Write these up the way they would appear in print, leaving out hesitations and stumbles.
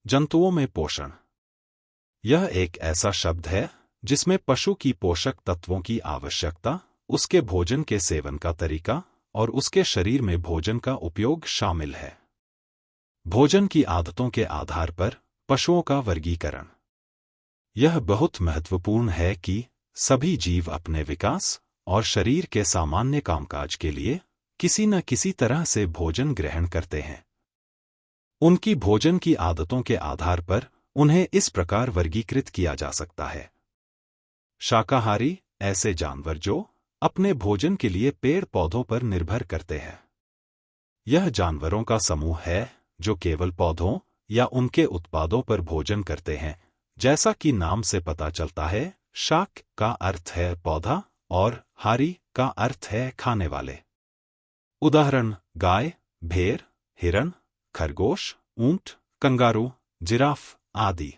जंतुओं में पोषण। यह एक ऐसा शब्द है जिसमें पशु की पोषक तत्वों की आवश्यकता, उसके भोजन के सेवन का तरीका और उसके शरीर में भोजन का उपयोग शामिल है। भोजन की आदतों के आधार पर पशुओं का वर्गीकरण। यह बहुत महत्वपूर्ण है कि सभी जीव अपने विकास और शरीर के सामान्य कामकाज के लिए किसी न किसी तरह से भोजन ग्रहण करते हैं। उनकी भोजन की आदतों के आधार पर उन्हें इस प्रकार वर्गीकृत किया जा सकता है। शाकाहारी ऐसे जानवर जो अपने भोजन के लिए पेड़ पौधों पर निर्भर करते हैं। यह जानवरों का समूह है जो केवल पौधों या उनके उत्पादों पर भोजन करते हैं। जैसा कि नाम से पता चलता है, शाक का अर्थ है पौधा और हारी का अर्थ है खाने वाले। उदाहरण: गाय, भेड़, हिरण, खरगोश, ऊंट, कंगारू, जिराफ आदि।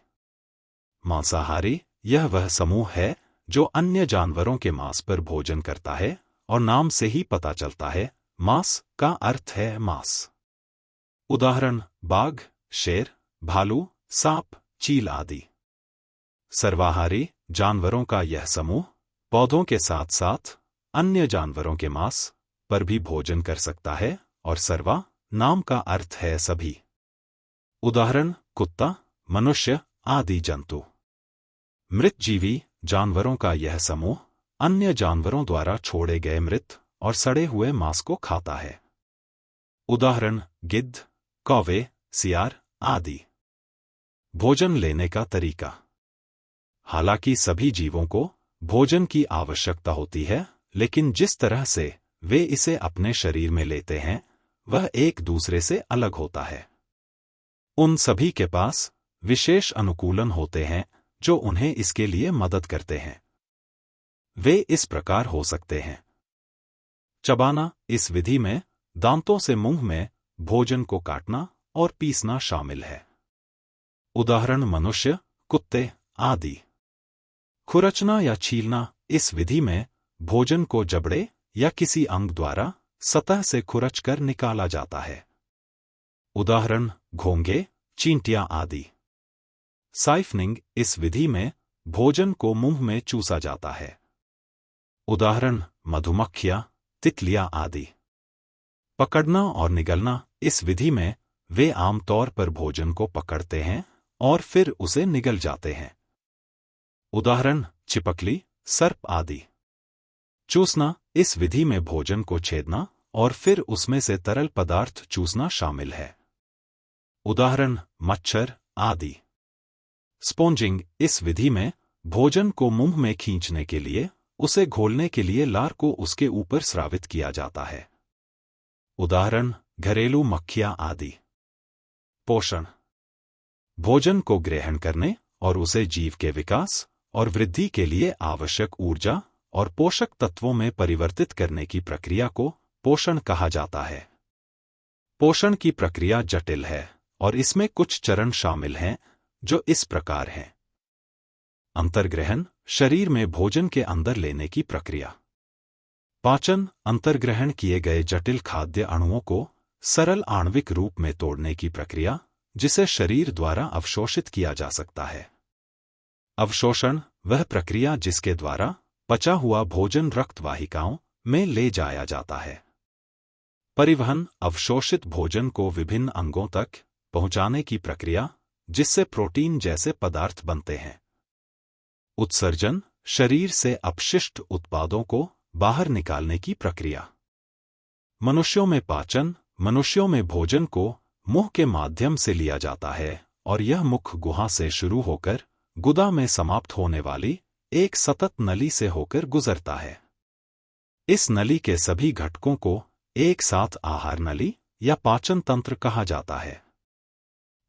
मांसाहारी यह वह समूह है जो अन्य जानवरों के मांस पर भोजन करता है और नाम से ही पता चलता है, मांस का अर्थ है मांस। उदाहरण: बाघ, शेर, भालू, सांप, चील आदि। सर्वाहारी जानवरों का यह समूह पौधों के साथ साथ अन्य जानवरों के मांस पर भी भोजन कर सकता है और सर्वा नाम का अर्थ है सभी। उदाहरण: कुत्ता, मनुष्य आदि जंतु। मृतजीवी जानवरों का यह समूह अन्य जानवरों द्वारा छोड़े गए मृत और सड़े हुए मांस को खाता है। उदाहरण: गिद्ध, कौवे, सियार आदि। भोजन लेने का तरीका। हालांकि सभी जीवों को भोजन की आवश्यकता होती है, लेकिन जिस तरह से वे इसे अपने शरीर में लेते हैं वह एक दूसरे से अलग होता है। उन सभी के पास विशेष अनुकूलन होते हैं जो उन्हें इसके लिए मदद करते हैं। वे इस प्रकार हो सकते हैं। चबाना: इस विधि में दांतों से मुंह में भोजन को काटना और पीसना शामिल है। उदाहरण: मनुष्य, कुत्ते आदि। खुरचना या छीलना: इस विधि में भोजन को जबड़े या किसी अंग द्वारा सतह से खुरचकर निकाला जाता है। उदाहरण: घोंघे, चींटियां आदि। साइफनिंग: इस विधि में भोजन को मुंह में चूसा जाता है। उदाहरण: मधुमक्खियां, तितलियां आदि। पकड़ना और निगलना: इस विधि में वे आमतौर पर भोजन को पकड़ते हैं और फिर उसे निगल जाते हैं। उदाहरण: छिपकली, सर्प आदि। चूसना: इस विधि में भोजन को छेदना और फिर उसमें से तरल पदार्थ चूसना शामिल है। उदाहरण: मच्छर आदि। स्पोंजिंग: इस विधि में भोजन को मुंह में खींचने के लिए उसे घोलने के लिए लार को उसके ऊपर स्रावित किया जाता है। उदाहरण: घरेलू मक्खियां आदि। पोषण: भोजन को ग्रहण करने और उसे जीव के विकास और वृद्धि के लिए आवश्यक ऊर्जा और पोषक तत्वों में परिवर्तित करने की प्रक्रिया को पोषण कहा जाता है। पोषण की प्रक्रिया जटिल है और इसमें कुछ चरण शामिल हैं जो इस प्रकार हैं। अंतर्ग्रहण: शरीर में भोजन के अंदर लेने की प्रक्रिया। पाचन: अंतर्ग्रहण किए गए जटिल खाद्य अणुओं को सरल आणविक रूप में तोड़ने की प्रक्रिया, जिसे शरीर द्वारा अवशोषित किया जा सकता है। अवशोषण: वह प्रक्रिया जिसके द्वारा पचा हुआ भोजन रक्त वाहिकाओं में ले जाया जाता है। परिवहन: अवशोषित भोजन को विभिन्न अंगों तक पहुंचाने की प्रक्रिया, जिससे प्रोटीन जैसे पदार्थ बनते हैं। उत्सर्जन: शरीर से अपशिष्ट उत्पादों को बाहर निकालने की प्रक्रिया। मनुष्यों में पाचन: मनुष्यों में भोजन को मुंह के माध्यम से लिया जाता है और यह मुख गुहा से शुरू होकर गुदा में समाप्त होने वाली एक सतत नली से होकर गुजरता है। इस नली के सभी घटकों को एक साथ आहार नली या पाचन तंत्र कहा जाता है।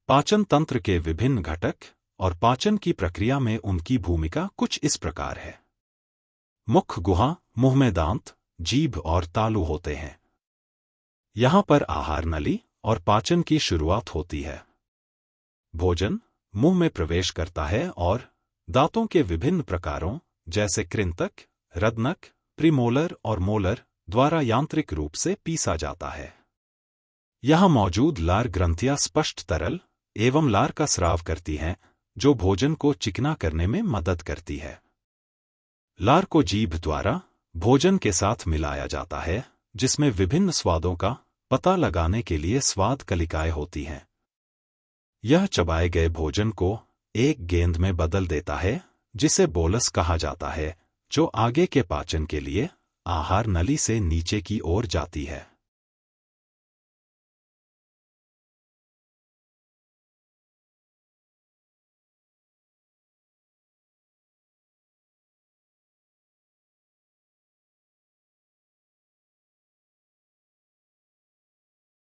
पाचन तंत्र के विभिन्न घटक और पाचन की प्रक्रिया में उनकी भूमिका कुछ इस प्रकार है। मुख गुहा: मुंह में दांत, जीभ और तालू होते हैं। यहाँ पर आहार नली और पाचन की शुरुआत होती है। भोजन मुंह में प्रवेश करता है और दांतों के विभिन्न प्रकारों जैसे कृंतक, रत्नक, प्रीमोलर और मोलर द्वारा यांत्रिक रूप से पीसा जाता है। यहाँ मौजूद लार ग्रंथियां स्पष्ट तरल एवं लार का स्राव करती हैं, जो भोजन को चिकना करने में मदद करती है। लार को जीभ द्वारा भोजन के साथ मिलाया जाता है, जिसमें विभिन्न स्वादों का पता लगाने के लिए स्वाद कलिकाएं होती हैं। यह चबाए गए भोजन को एक गेंद में बदल देता है, जिसे बोलस कहा जाता है, जो आगे के पाचन के लिए आहार नली से नीचे की ओर जाती है।